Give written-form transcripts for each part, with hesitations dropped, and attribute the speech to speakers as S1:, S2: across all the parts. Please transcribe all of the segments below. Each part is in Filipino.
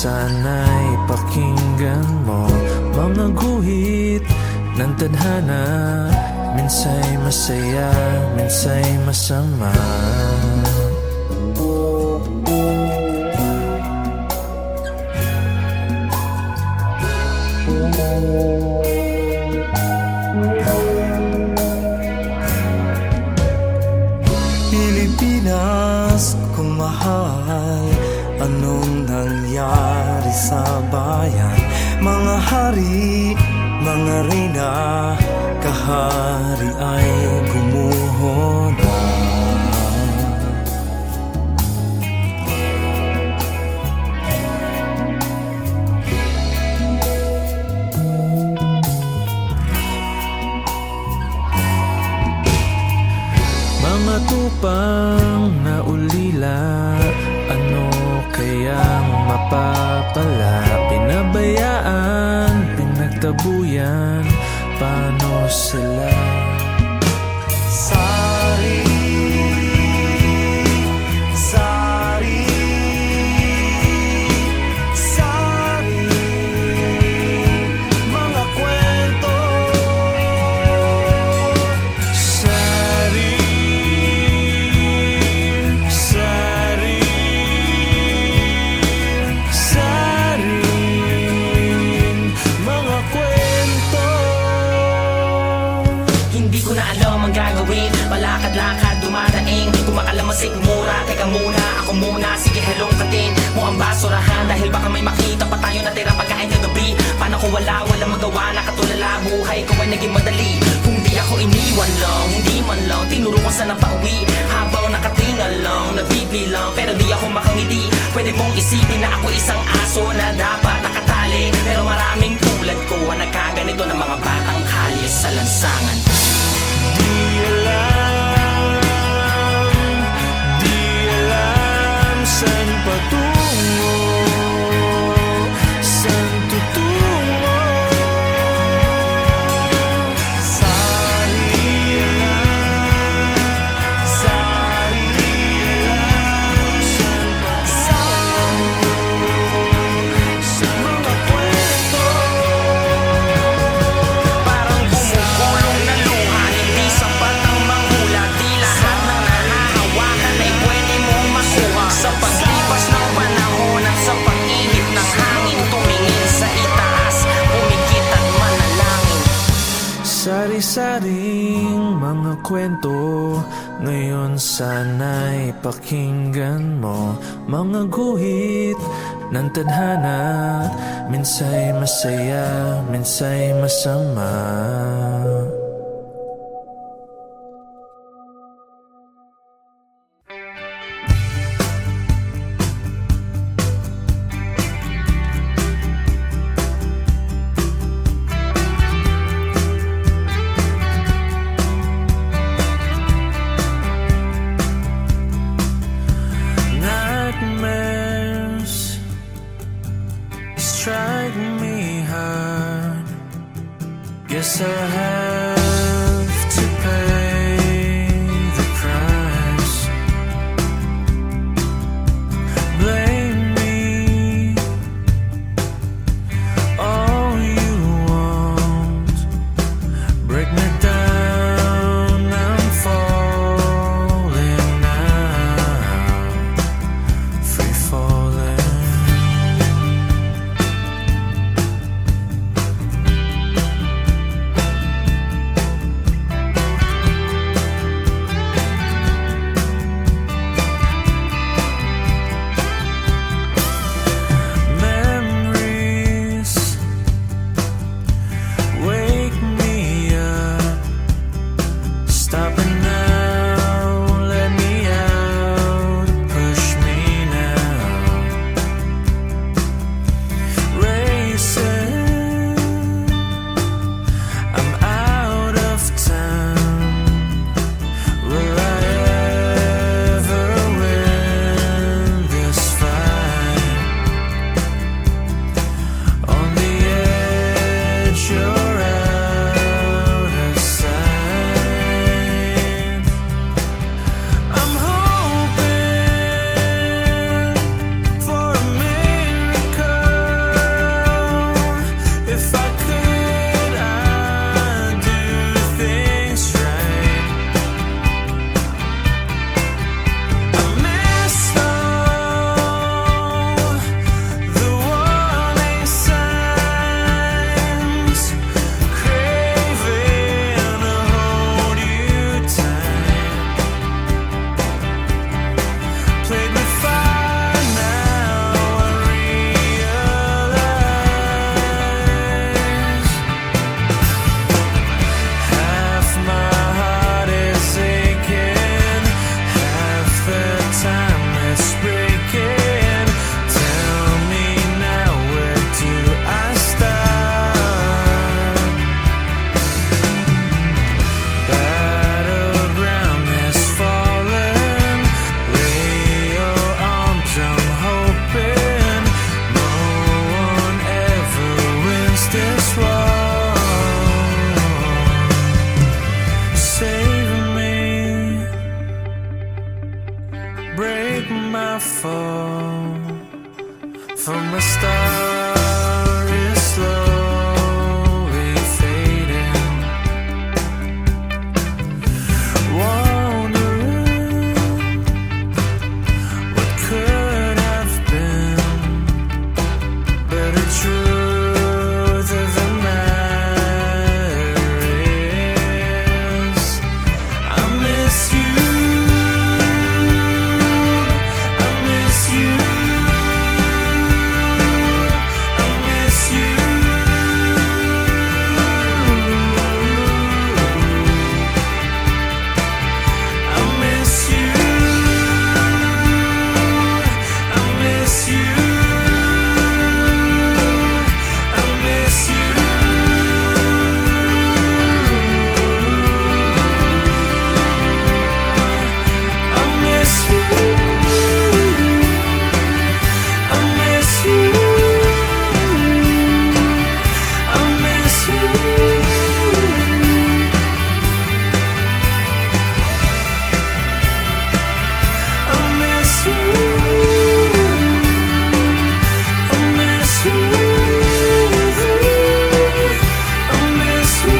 S1: sana'y pakinggan mo mga guhit ng tadhana. Minsa'y masaya, minsa'y masama.
S2: Pilipinas kung mahal, anong nangyari sa bayan? Mga hari, mga reyna, kahari ay gumuho na.
S1: Mga tupang na ulila, ano kayang mapapala? Pinabayaan, pinagtabuyan, paano sila?
S2: Sari, sari, sari, mga kwento.
S1: Sari, sari, sari, mga kwento.
S3: Hindi ko na alam ang gagawin, malakad-lakad, dumadaing, kumakalamasig mura. Teka muna, ako muna, sige helong katin mo ang basurahan, dahil baka may makita pa tayo na tirang pagkain kagabi. Paano kung walang magawa, nakatulala, buhay ko ay naging madali. Kung di ako iniwan lang, hindi man lang tinuro ko saan ang pauwi. Habang nakatingal lang, nagbibilang, pero di ako makangiti. Pwede mong isipin na ako isang aso na dapat nakatali, pero maraming tulad ko ang nagkaganito ng mga batang kalye sa lansangan.
S1: Di alam saan patungo, saan tutungo.
S2: Sari, sari, mga kwento.
S3: Parang bumugulong na luha, hindi sapat ang manghula. Di lahat ng nahahawakan ay pwede mong makuha. Sa paglipas ng panahon at sa pag-ihip ng hangin, tumingin sa itaas, pumikit at manalangin.
S1: Sari-saring mga kwento, ngayon sana'y pakinggan mo. Mga guhit ng tadhana, minsa'y masaya, minsa'y masama. Nightmares strike me hard. Guess I have to pay the price. Blame me all you want. Break me down, I'm falling now. Free falling. wrong. Save me, break my fall, for my star is slowly fading. Wondering what could have been, but the truth of the matter is I miss you. I miss you. I miss you. I miss you. I miss you. I miss you. I miss you. I miss you. I miss you. I miss you. I miss you. I miss you.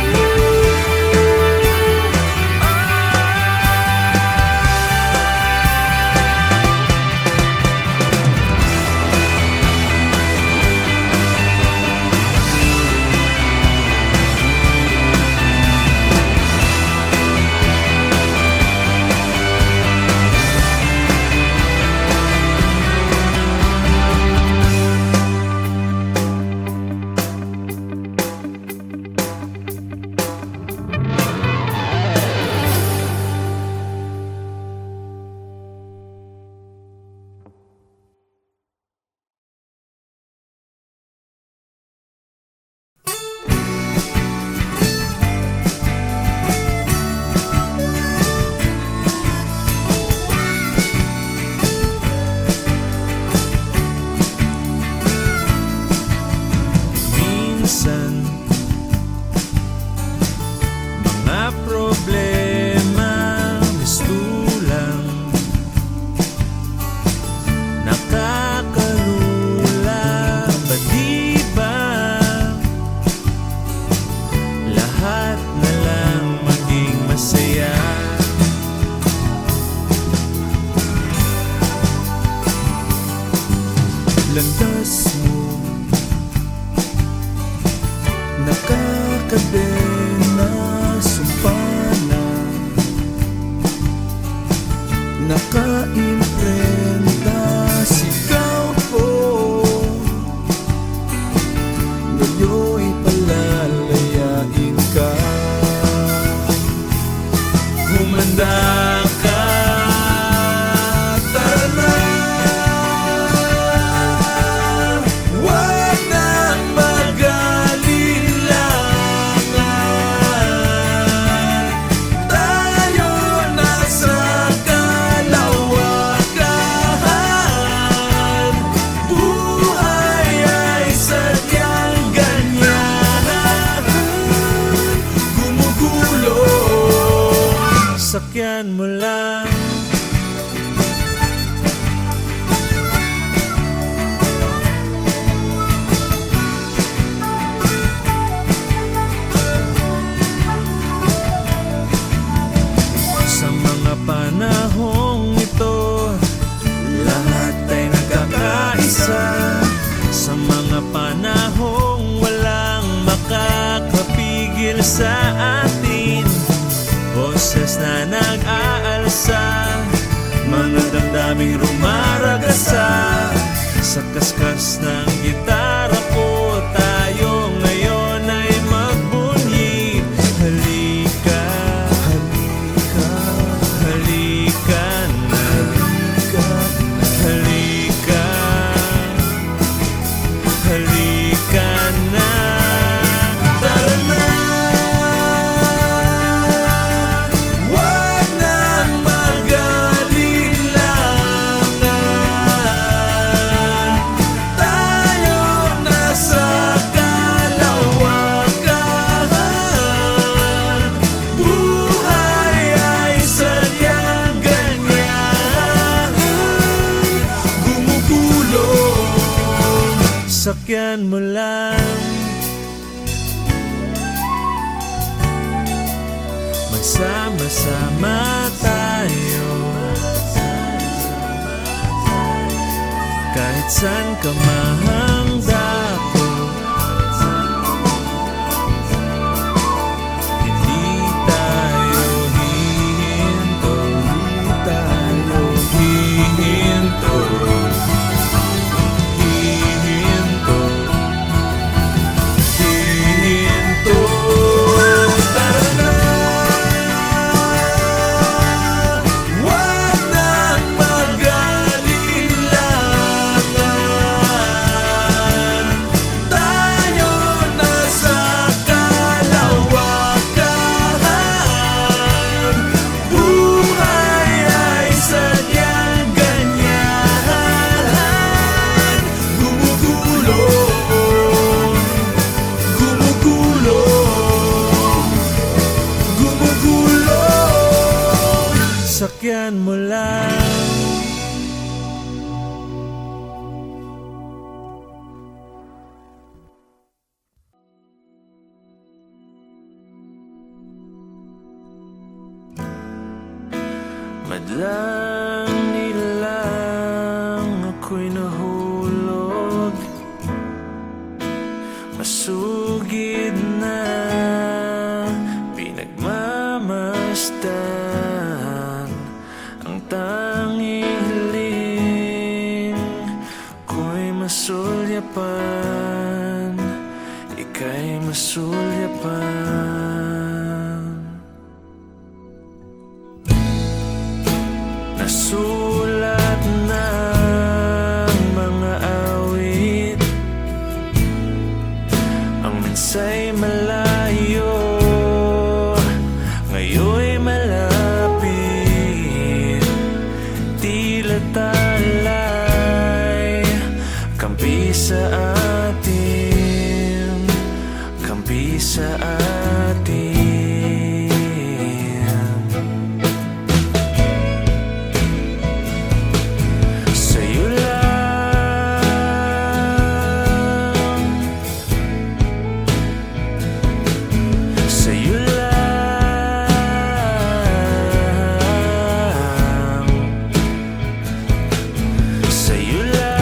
S1: Minsan, mga problema mistulang nakakalula. Ba't di ba lahat na lang maging masaya? Landas mo nakakadena, sumpana, nakaimprenta, sigaw ko ngayon'y palalayain ka. Humanda ka, tara na. Huwag nang mag-alinlangan, tayo na sa kalawakan. Buhay ay sadyang ganyan, gumugulo. Sakyan mo lang. Sa mga panahong ito, lahat ay nagkakaisa. Sa mga panahong walang makakapigil sa atin, boses na nag-aalsa, mga damdaming rumaragasa. Sa kaskas ng gitara ko, tayo ngayon ay magbunyi. Halika, halika, halika na, halika, halika na. Tara na. Huwag nang mag-alinlangan, tayo sakyan mo lang. Magsama-sama tayo, kahit saan ka mahangdako. Hindi tayo hihinto, hindi tayo hihinto, hihinto, hihinto. Tara na, wag nang mag-alinlangan. Tayo na sa kalawakan. Buhay ay sadyang ganyan. Gumugulong, gumugulong, gumugulong. Sakyan mo lang. Madlang nilang ako'y nahulog, masugid na pinagmamasdan. Ang tanging hiling ko'y masulyapan, ika'y masulyapan. Nasulat ng mga awit, ang minsa'y malayo, ngayon'y malapit. Tila talay, kampi sa atin, kampi sa atin. Sa'yo lang, sa'yo lang, sa'yo lang,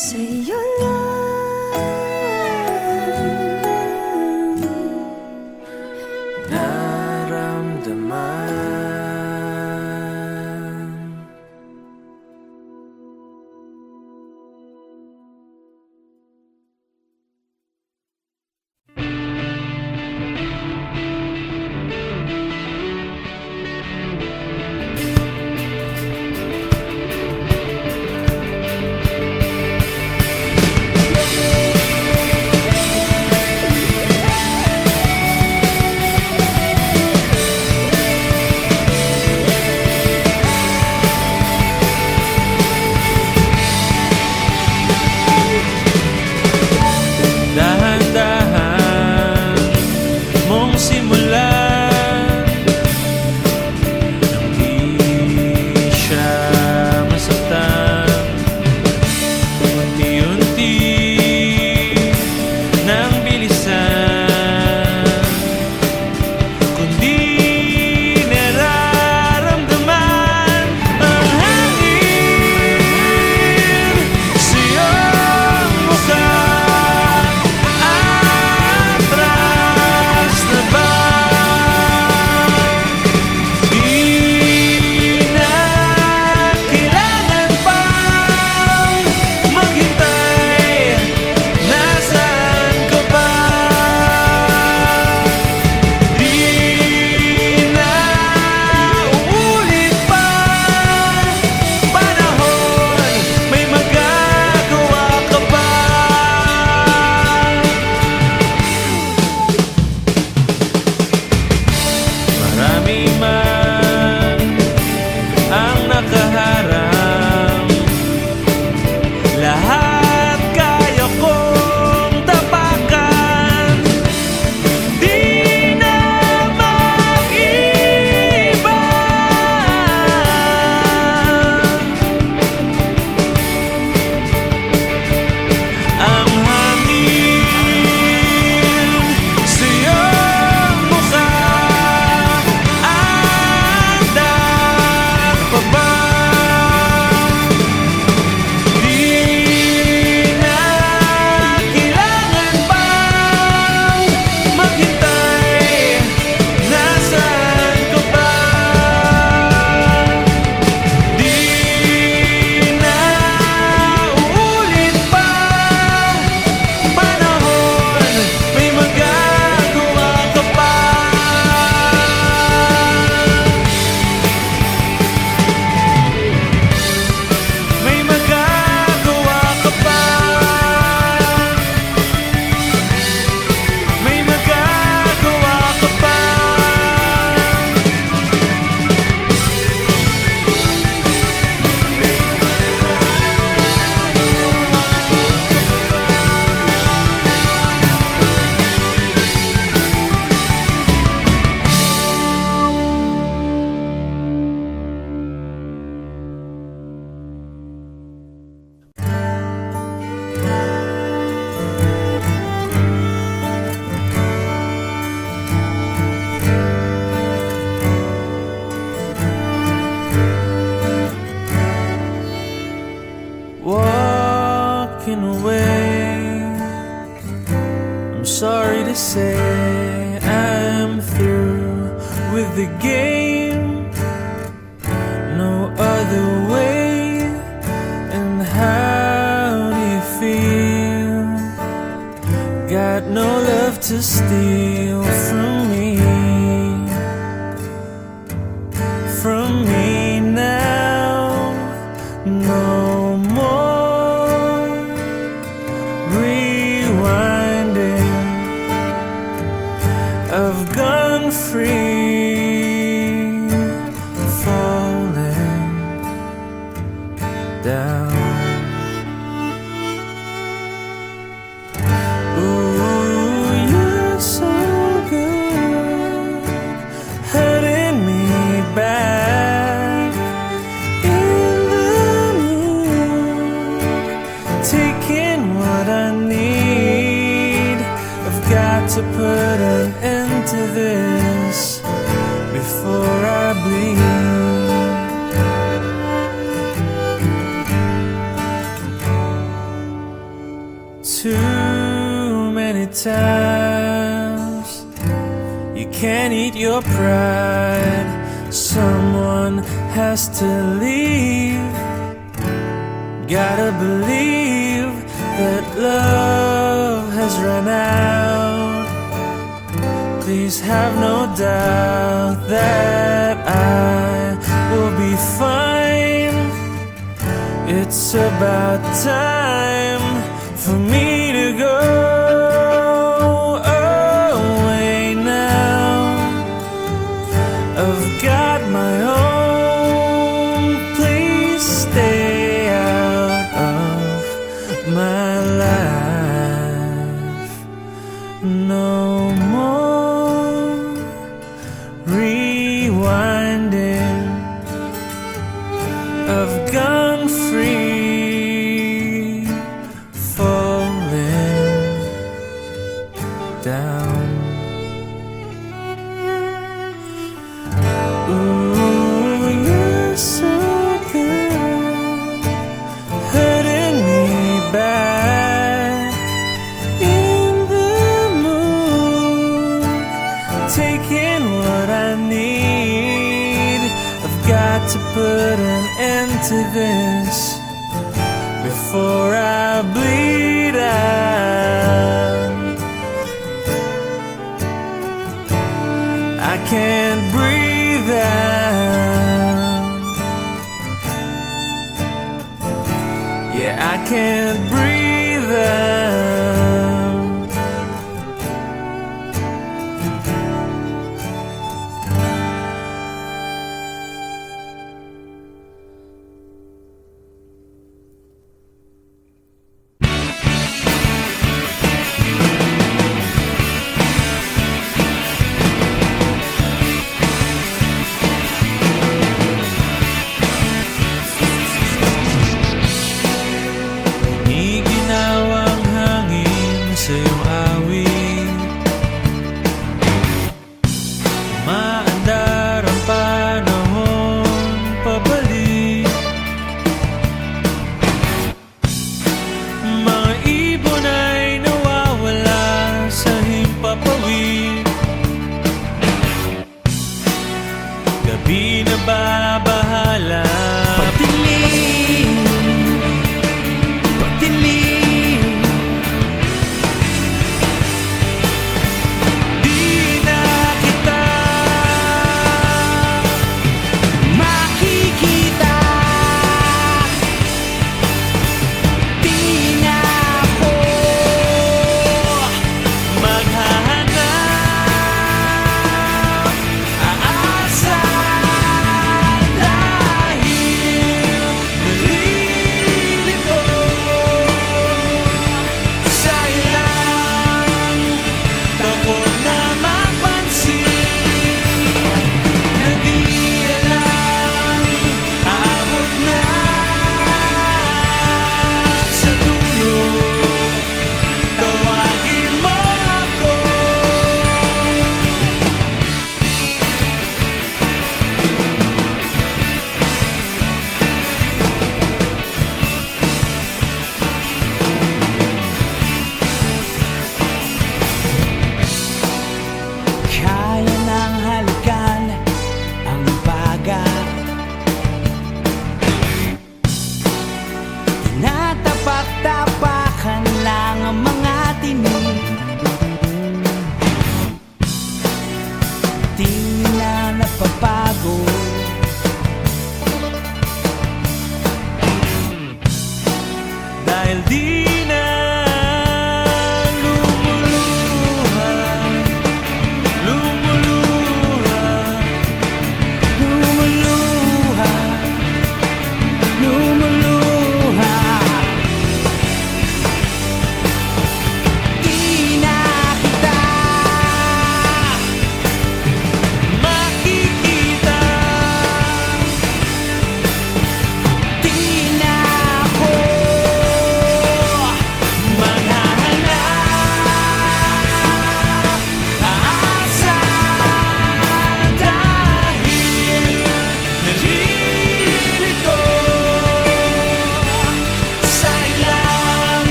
S4: sa'yo lang
S1: naramdaman. Dahan-dahan mong simulan, nang di siya masaktan. Unti-unti nang bilisan, kundi nararamdaman ang hangin sa iyong mukha. Atras na ba? Di na kailangan pang maghintay. Nasaan ka ba? Di na uulit pa panahon, may magagawa ka ba? Marami man ang nakaharang, lahat kaya kong tapakan. Di na mag-iba ang hangin sa iyong mukha. Andak pa ba? Di na kailangan pang maghintay. Nasaan ka ba? Di na uulit pa panahon, may magagawa ka pa. May magagawa ka pa. May magagawa ka pa. Walking away, I'm sorry to say I'm through with the game. No other way. And how do you feel? Got no love to steal from me. From me now, no more rewinding. I've gone free, falling down. Ooh, you're so good, hurting me back in the mood, taking what I need. I've got to put an end to this before I bleed. times you can't eat your pride. Someone has to leave. Gotta believe that love has run out. Please have no doubt that I will be fine. It's about time for me to go away now. I've got my own. Please stay out of my life. No more rewinding. I've gone free, falling down. Ooh, you're so good, hurting me back in the mood, taking what I need. I've got to put an end to this before I bleed out. I can't breathe out. Yeah, I can't breathe out. Iginawang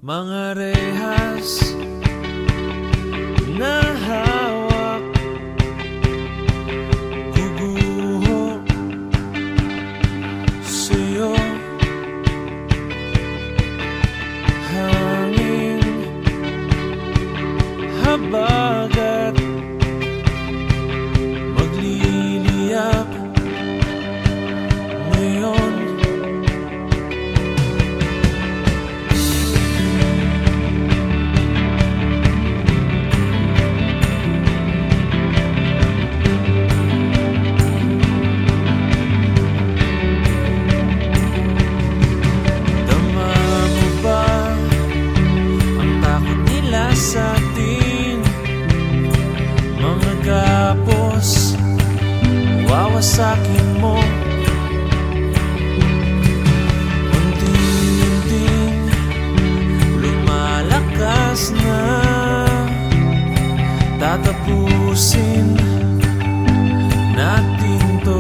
S1: mga rehas na hawak, guguho sa'yo. Hangin, habagat, magliliyap ngayon. Dama mo ba ang takot nila sa atin? Mga gapos, wawasakin mo. Unti-unting lumalakas na, tatapusin natin to.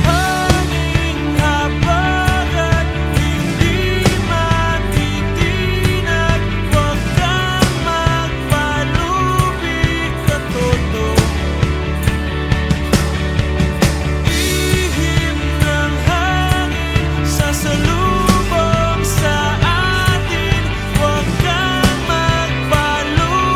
S1: Hanging habagat, hindi matitinag, huwag kang magpalubi, katoto. Ihip ng hangin, sasalubong sa atin, huwag kang magpalubi,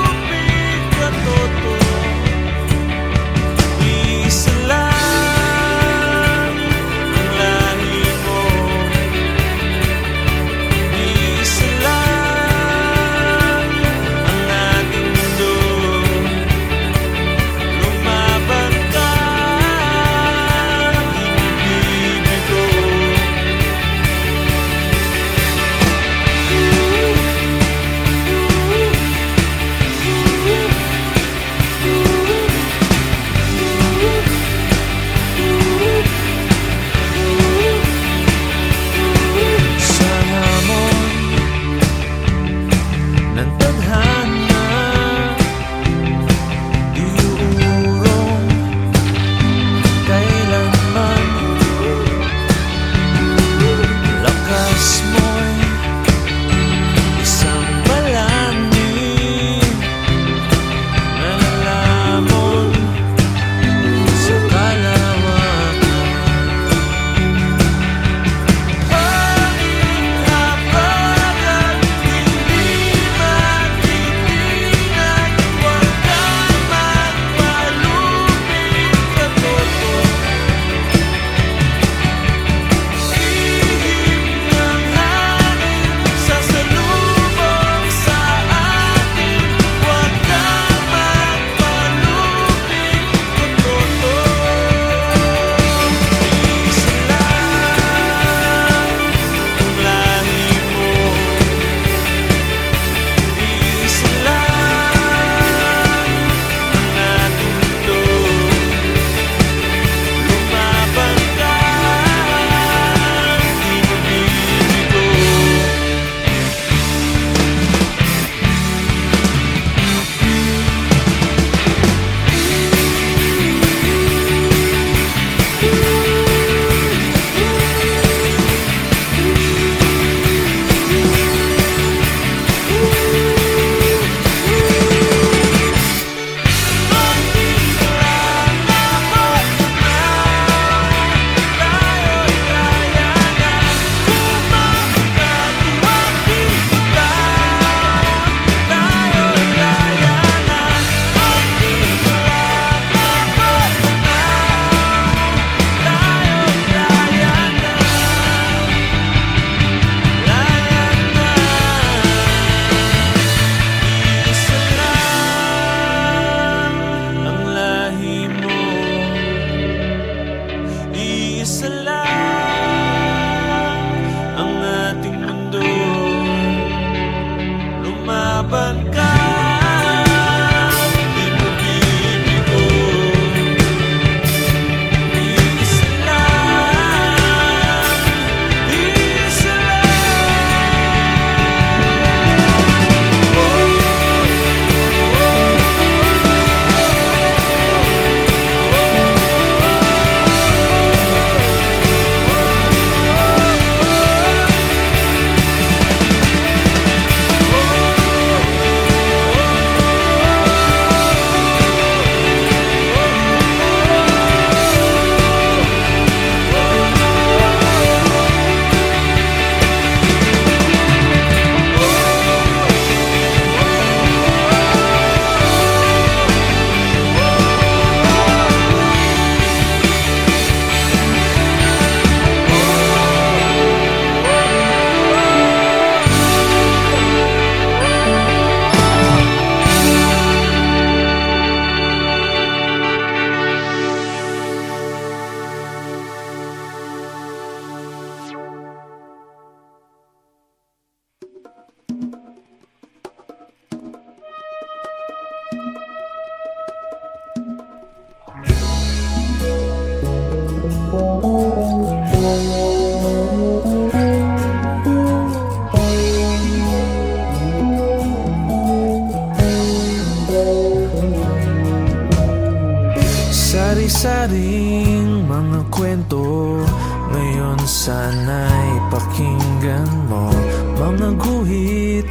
S4: Sari-saring mga kwento, ngayon sana'y pakinggan mo. Mga guhit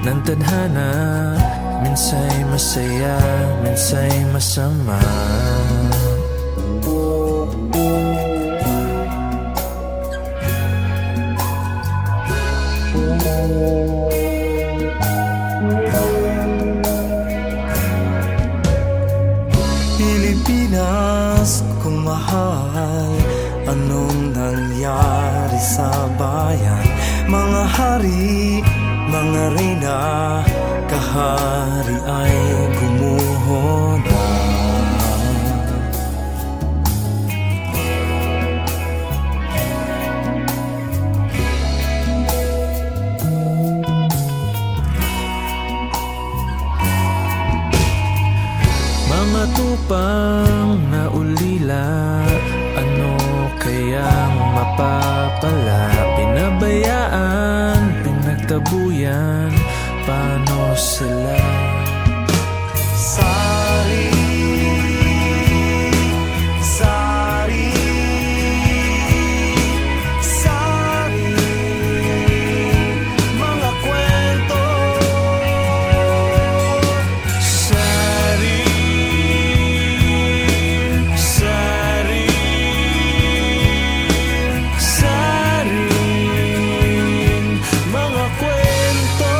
S4: ng tadhana, minsa'y masaya, minsa'y masama.
S2: Pilipinas, kung mahal, anong nangyari sa bayan? Mga hari, mga reyna, kahari ay gumuho na.
S4: Mga tupang na ulila, ano kayang mapapala? Pinabayaan, pinagtabuyan, paano sila?
S2: Sari, sari, sari, mga kwento.
S1: Sari, sari, saring mga kwento.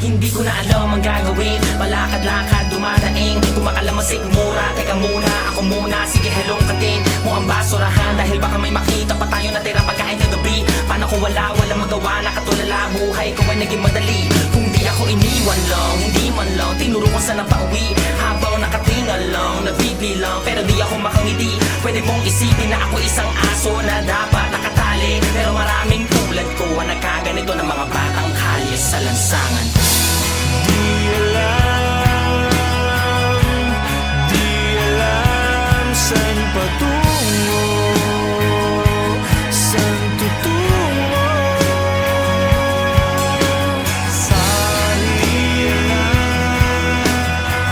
S3: Hindi ko na alam ang gagawin, palakad-lakad, dumadaing kumakalamasig mura, teka muna, ako muna, sige helong katin mo ang basurahan, dahil baka may makita pa tayo na tirang pagkain ng gabi. Paano kung walang magawa, nakatulala, buhay ko ay naging madali. Kung di ako iniwan lang, hindi man lang tinuro ko saan ang pauwi, habang nakatingal lang, nagbibilang, pero di ako makangiti. Pwede mong isipin na ako isang aso na dapat nakatali, pero maraming tulad ko ang nagkaganito ng mga batang kalye sa lansangan.
S1: Di alam saan patungo, saan tutungo.
S2: Sari,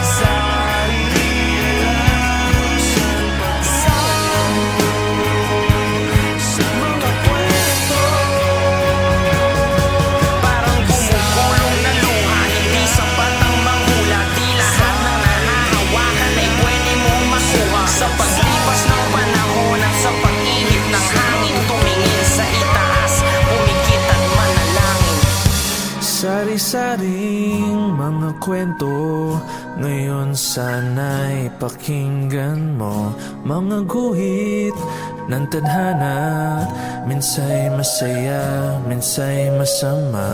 S2: sari, mga kwento.
S3: Parang bumubulong na luha, hindi sapat ang manghula. Di lahat ng nahahawakan ay pwede mong makuha. Sa paglipas ng panahon at sa pag-ihip ng hangin, tumingin sa itaas, pumikit at manalangin.
S4: Sari-saring mga kwento, ngayon sana'y pakinggan mo. Mga guhit ng tadhana, minsa'y masaya, minsa'y masama.